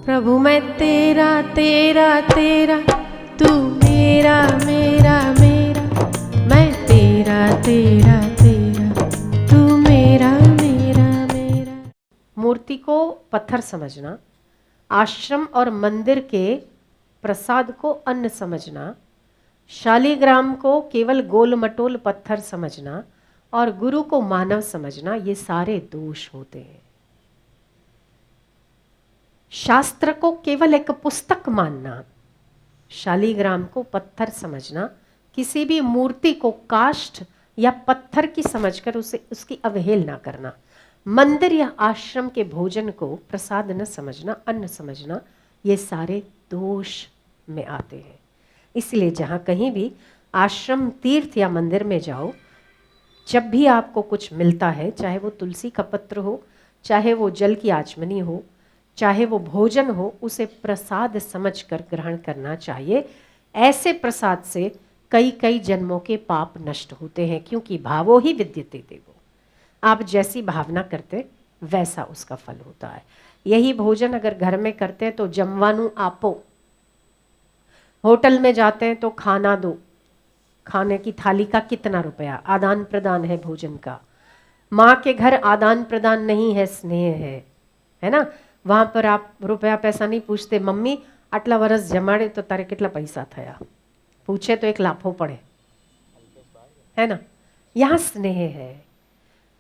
प्रभु मैं तेरा तेरा तेरा, तू मेरा मेरा मेरा, मैं तेरा तेरा तेरा, तू मेरा मेरा मेरा। मूर्ति को पत्थर समझना, आश्रम और मंदिर के प्रसाद को अन्न समझना, शालिग्राम को केवल गोल मटोल पत्थर समझना और गुरु को मानव समझना, ये सारे दोष होते हैं। शास्त्र को केवल एक पुस्तक मानना, शालिग्राम को पत्थर समझना, किसी भी मूर्ति को काष्ठ या पत्थर की समझकर उसे उसकी अवहेलना करना, मंदिर या आश्रम के भोजन को प्रसाद न समझना, अन्न समझना, ये सारे दोष में आते हैं। इसलिए जहाँ कहीं भी आश्रम, तीर्थ या मंदिर में जाओ, जब भी आपको कुछ मिलता है, चाहे वो तुलसी का पत्र हो, चाहे वो जल की आचमनी हो, चाहे वो भोजन हो, उसे प्रसाद समझकर ग्रहण करना चाहिए। ऐसे प्रसाद से कई कई जन्मों के पाप नष्ट होते हैं, क्योंकि भावो ही विद्यते देवो। आप जैसी भावना करते वैसा उसका फल होता है। यही भोजन अगर घर में करते हैं तो जमवानु आपो, होटल में जाते हैं तो खाना दो, खाने की थाली का कितना रुपया, आदान प्रदान है भोजन का। माँ के घर आदान प्रदान नहीं है, स्नेह है ना। वहाँ पर आप रुपया पैसा नहीं पूछते, मम्मी आटला वरस जमाड़े तो तारे कितना पैसा थया, पूछे तो एक लाफो पड़े, है ना। यहाँ स्नेह है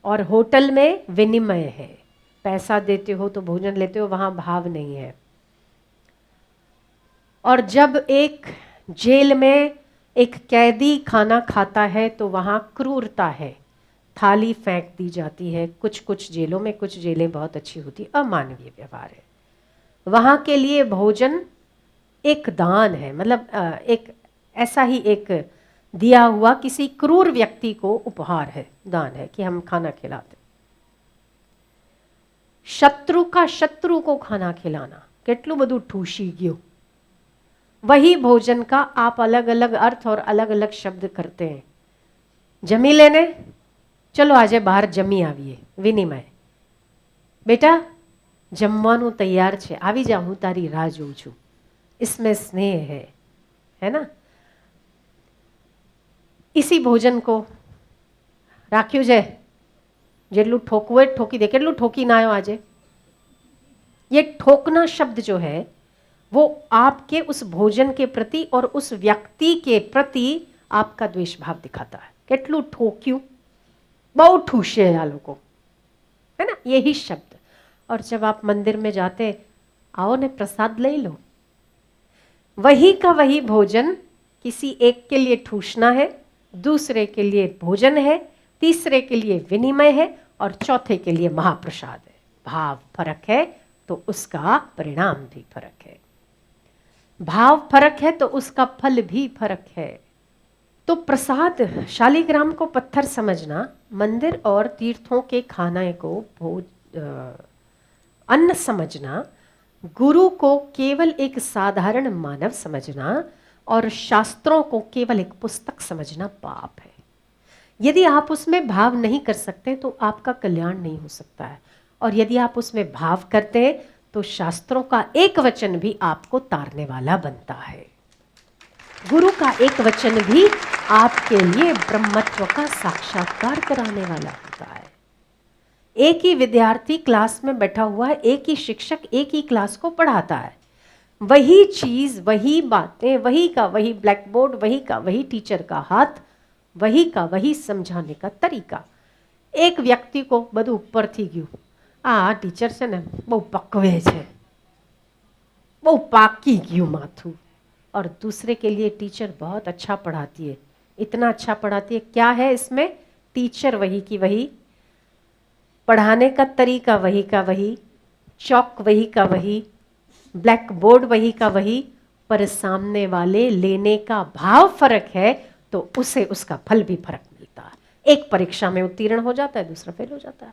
और होटल में विनिमय है। पैसा देते हो तो भोजन लेते हो, वहाँ भाव नहीं है। और जब एक जेल में एक कैदी खाना खाता है तो वहाँ क्रूरता है, थाली फेंक दी जाती है। कुछ कुछ जेलों में, कुछ जेलें बहुत अच्छी होती, अमानवीय व्यवहार है। वहाँ के लिए भोजन एक दान है, मतलब एक ऐसा ही एक दिया हुआ किसी क्रूर व्यक्ति को उपहार है, दान है कि हम खाना खिलाते। शत्रु का शत्रु को खाना खिलाना કેટલું બધું ठूसी गयो। वही भोजन का आप अलग अलग अर्थ और अलग अलग शब्द करते हैं। जमी लेने, चलो आजे बहार जमी आવીએ, विनिमय। बेटा जमवानुं तैयार छे, आवी जा, हूँ तारी राह जोऊं छुं। इसमें स्नेह है ना। इसी भोजन को राख्યું છે, જેટલું ठोकવું હોય ठोकी दे। કેટલું ठोकी ना आयो आजे। ये ठोकना शब्द जो है वो आपके उस भोजन के प्रति और उस व्यक्ति के प्रति आपका द्वेष भाव दिखाता है। કેટલું ठोक्યું, बहु ठूसे आ लोगों, है ना, यही शब्द। और जब आप मंदिर में जाते, आओ ने प्रसाद ले लो, वही का वही भोजन किसी एक के लिए ठूसना है, दूसरे के लिए भोजन है, तीसरे के लिए विनिमय है और चौथे के लिए महाप्रसाद है। भाव फर्क है तो उसका परिणाम भी फर्क है, भाव फर्क है तो उसका फल भी फर्क है। तो प्रसाद, शालिग्राम को पत्थर समझना, मंदिर और तीर्थों के खाने को अन्न समझना, गुरु को केवल एक साधारण मानव समझना और शास्त्रों को केवल एक पुस्तक समझना पाप है। यदि आप उसमें भाव नहीं कर सकते तो आपका कल्याण नहीं हो सकता है, और यदि आप उसमें भाव करते हैं तो शास्त्रों का एक वचन भी आपको तारने वाला बनता है। गुरु का एक वचन भी आपके लिए ब्रह्मत्व का साक्षात्कार कराने वाला होता है। एक ही विद्यार्थी क्लास में बैठा हुआ है, एक ही शिक्षक एक ही क्लास को पढ़ाता है, वही चीज, वही बातें, वही का वही ब्लैक बोर्ड, वही का वही टीचर का हाथ, वही का वही समझाने का तरीका। एक व्यक्ति को બધું ઉપરથી ગયું, આ ટીચર છે ને બહુ પકવે છે, બહુ પાકી ગયું માથું। और दूसरे के लिए टीचर बहुत अच्छा पढ़ाती है, इतना अच्छा पढ़ाती है। क्या है इसमें? टीचर वही की वही, पढ़ाने का तरीका वही का वही, चौक वही का वही, ब्लैक बोर्ड वही का वही, पर सामने वाले लेने का भाव फर्क है तो उसे उसका फल भी फर्क मिलता है। एक परीक्षा में उत्तीर्ण हो जाता है, दूसरा फेल हो जाता है।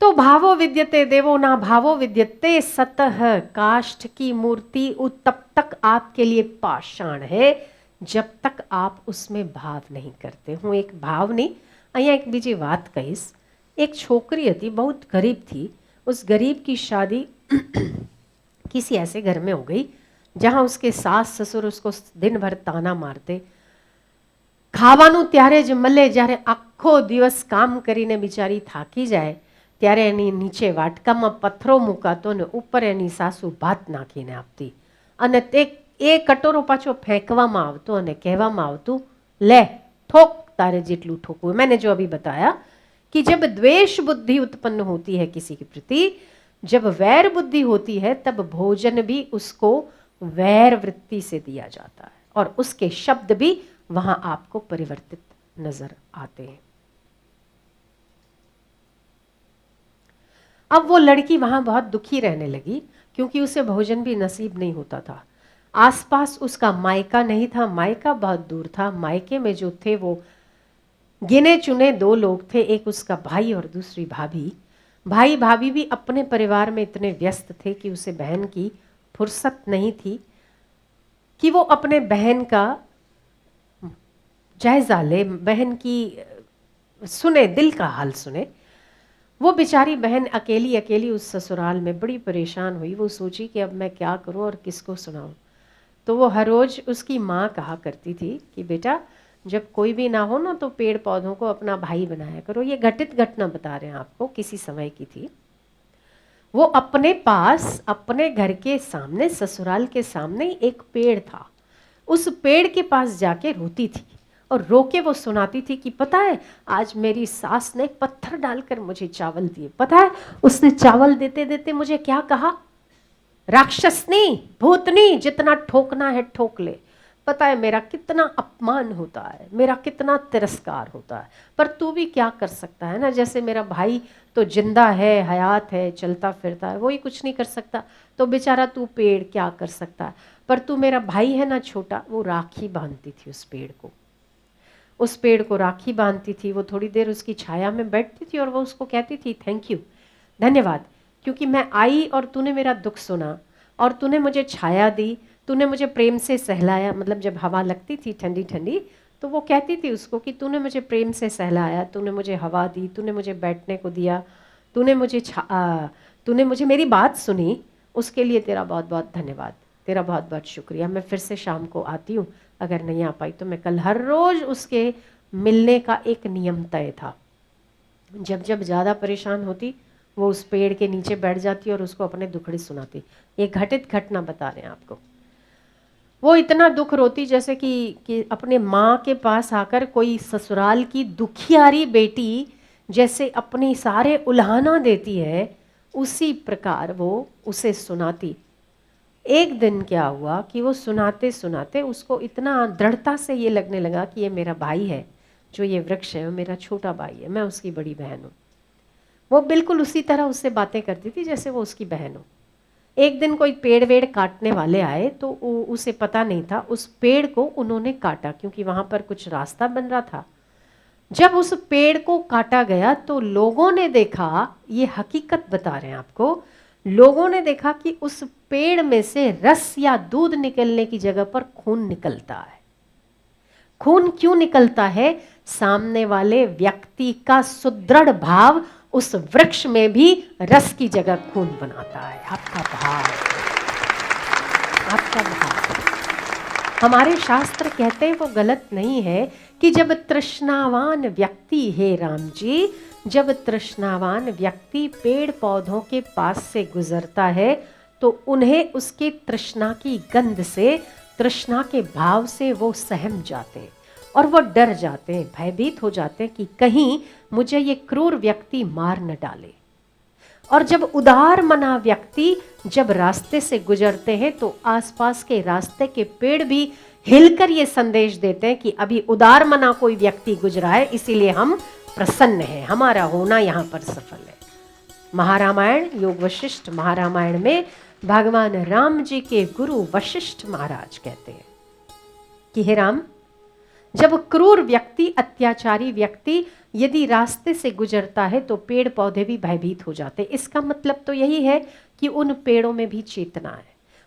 तो भावो विद्यते देवो ना भावो विद्यते सतः। काष्ठ की मूर्ति तब तक आपके लिए पाषाण है जब तक आप उसमें भाव नहीं करते। हूँ एक भाव नहीं, અહીંયા एक बीजी बात कहीश। एक छोकरी थी, बहुत गरीब थी। उस गरीब की शादी किसी ऐसे घर में हो गई जहाँ उसके सास ससुर उसको दिन भर ताना मारते, ખાવાનું ત્યારે જ મળે જ્યારે આખો દિવસ કામ કરીને બિચારી થાકી જાય ત્યારે એની નીચે વાટકામાં પથ્થરો મુકાતો ને ઉપર એની સાસુ ભાત નાખીને આપતી અને તે એ કટોરો પાછો ફેંકવામાં આવતો અને કહેવામાં આવતું ले ठोक तारे जितलू ठोकू। मैंने जो अभी बताया कि जब द्वेष बुद्धि उत्पन्न होती है किसी के प्रति, जब वैर बुद्धि होती है, तब भोजन भी उसको वैर वृत्ति से दिया जाता है और उसके शब्द भी वहां आपको परिवर्तित नजर आते हैं। अब वो लड़की वहां बहुत दुखी रहने लगी क्योंकि उसे भोजन भी नसीब नहीं होता था। आसपास उसका मायका नहीं था, मायका बहुत दूर था। मायके में जो थे वो गिने चुने 2 लोग थे, एक उसका भाई और दूसरी भाभी। भाई भाभी भी अपने परिवार में इतने व्यस्त थे कि उसे बहन की फुर्सत नहीं थी कि वो अपने बहन का जायजा ले, बहन की सुने, दिल का हाल सुने। वो बेचारी बहन अकेली अकेली उस ससुराल में बड़ी परेशान हुई। वो सोची कि अब मैं क्या करूं और किसको सुनाऊं। तो वो हर रोज उसकी माँ कहा करती थी कि बेटा जब कोई भी ना हो ना तो पेड़ पौधों को अपना भाई बनाया करो। ये घटित घटना बता रहे हैं आपको, किसी समय की थी। वो अपने पास अपने घर के सामने, ससुराल के सामने एक पेड़ था, उस पेड़ के पास जाके रोती थी और रो के वो सुनाती थी कि पता है आज मेरी सास ने पत्थर डालकर मुझे चावल दिए, पता है उसने चावल देते देते मुझे क्या कहा, राक्षसनी भूतनी जितना ठोकना है ठोक ले। पता है मेरा कितना अपमान होता है, मेरा कितना तिरस्कार होता है, पर तू भी क्या कर सकता है ना। जैसे मेरा भाई तो जिंदा है, हयात है, चलता फिरता है, वही कुछ नहीं कर सकता, तो बेचारा तू पेड़ क्या कर सकता है। पर तू मेरा भाई है ना छोटा। वो राखी बांधती थी उस पेड़ को, उस पेड़ को राखी बांधती थी। वो थोड़ी देर उसकी छाया में बैठती थी और वो उसको कहती थी थैंक यू, धन्यवाद, क्योंकि मैं आई और तूने मेरा दुख सुना और तूने मुझे छाया दी, तूने मुझे प्रेम से सहलाया। मतलब जब हवा लगती थी ठंडी ठंडी तो वो कहती थी उसको कि तूने मुझे प्रेम से सहलाया, तूने मुझे हवा दी, तूने मुझे बैठने को दिया, तूने मुझे मेरी बात सुनी, उसके लिए तेरा बहुत बहुत धन्यवाद, तेरा बहुत बहुत शुक्रिया। मैं फिर से शाम को आती हूँ, अगर नहीं आ पाई तो मैं कल। हर रोज़ उसके मिलने का एक नियम तय था। जब जब ज़्यादा परेशान होती वो उस पेड़ के नीचे बैठ जाती और उसको अपने दुखड़े सुनाती। ये घटित घटना बता रहे हैं आपको। वो इतना दुख रोती जैसे कि अपने माँ के पास आकर कोई ससुराल की दुखियारी बेटी जैसे अपनी सारे उल्हाना देती है, उसी प्रकार वो उसे सुनाती। एक दिन क्या हुआ कि वो सुनाते सुनाते उसको इतना दृढ़ता से ये लगने लगा कि ये मेरा भाई है, जो ये वृक्ष है वो मेरा छोटा भाई है, मैं उसकी बड़ी बहन हूँ। वो बिल्कुल उसी तरह उससे बातें करती थी जैसे वो उसकी बहन हो। एक दिन कोई पेड़ वेड़ काटने वाले आए तो उसे पता नहीं था, उस पेड़ को उन्होंने काटा क्योंकि वहाँ पर कुछ रास्ता बन रहा था। जब उस पेड़ को काटा गया तो लोगों ने देखा, ये हकीकत बता रहे हैं आपको, लोगों ने देखा कि उस पेड़ में से रस या दूध निकलने की जगह पर खून निकलता है। खून क्यों निकलता है? सामने वाले व्यक्ति का सुदृढ़ भाव उस वृक्ष में भी रस की जगह खून बनाता है। आपका भाव, आपका भाव। हमारे शास्त्र कहते हैं वो गलत नहीं है कि जब तृष्णावान व्यक्ति, हे राम जी, जब तृष्णावान व्यक्ति पेड़ पौधों के पास से गुजरता है तो उन्हें उसकी तृष्णा की गंध से, तृष्णा के भाव से वो सहम जाते हैं और वो डर जाते हैं, भयभीत हो जाते हैं कि कहीं मुझे ये क्रूर व्यक्ति मार न डाले। और जब उदार मना व्यक्ति जब रास्ते से गुजरते हैं तो आसपास के रास्ते के पेड़ भी हिलकर ये संदेश देते हैं कि अभी उदार मना कोई व्यक्ति गुजरा है, इसीलिए हम प्रसन्न हैं, हमारा होना यहाँ पर सफल है। महारामायण, योग वशिष्ठ महारामायण में भगवान राम जी के गुरु वशिष्ठ महाराज कहते हैं कि हे राम, जब क्रूर व्यक्ति, अत्याचारी व्यक्ति यदि रास्ते से गुजरता है तो पेड़ पौधे भी भयभीत हो जाते हैं। इसका मतलब तो यही है कि उन पेड़ों में भी चेतना है,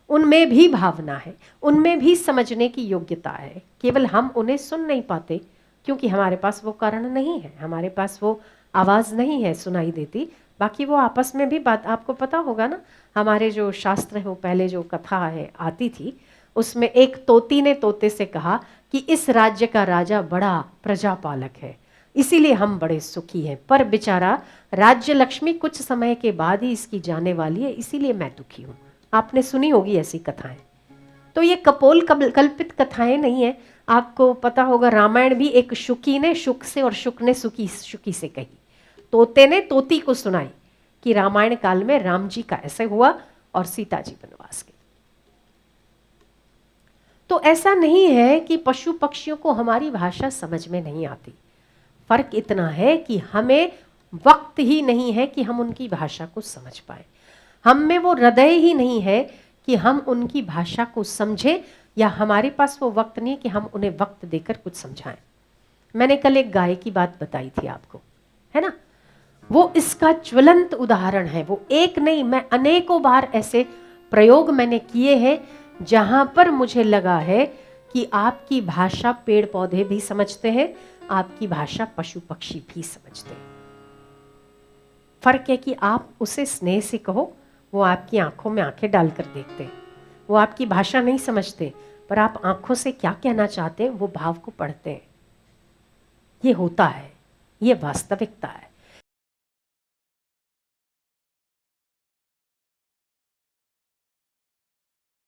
उनमें भी भावना है, उनमें भी समझने की योग्यता है। केवल हम उन्हें सुन नहीं पाते क्योंकि हमारे पास वो कारण नहीं है, हमारे पास वो आवाज़ नहीं है सुनाई देती, बाकी वो आपस में भी बात, आपको पता होगा ना, हमारे जो शास्त्र है वो पहले जो कथा है आती थी, उसमें एक तोती ने तोते से कहा कि इस राज्य का राजा बड़ा प्रजापालक है, इसीलिए हम बड़े सुखी हैं, पर बेचारा राज्य लक्ष्मी कुछ समय के बाद ही इसकी जाने वाली है, इसीलिए मैं दुखी हूँ। आपने सुनी होगी ऐसी कथाएं। तो ये कपोल कल्पित कथाएं नहीं है। आपको पता होगा रामायण भी एक शुकी ने शुक से और शुक ने शुकी से कही, तोते ने तोती को सुनाई कि रामायण काल में राम जी का ऐसे हुआ और सीता जी वनवास गई। तो ऐसा नहीं है कि पशु पक्षियों को हमारी भाषा समझ में नहीं आती, फर्क इतना है कि हमें वक्त ही नहीं है कि हम उनकी भाषा को समझ पाए, हम में वो हृदय ही नहीं है कि हम उनकी भाषा को समझें, या हमारे पास वो वक्त नहीं कि हम उन्हें वक्त देकर कुछ समझाएं। मैंने कल एक गाय की बात बताई थी आपको, है ना, वो इसका ज्वलंत उदाहरण है। वो एक नहीं, मैं अनेकों बार ऐसे प्रयोग मैंने किए हैं जहां पर मुझे लगा है कि आपकी भाषा पेड़ पौधे भी समझते हैं, आपकी भाषा पशु पक्षी भी समझते हैं। फर्क है कि आप उसे स्नेह से कहो, वो आपकी आंखों में आंखें डालकर देखते हैं। वो आपकी भाषा नहीं समझते, पर आप आंखों से क्या कहना चाहते हैं वो भाव को पढ़ते हैं। ये होता है, ये वास्तविकता है।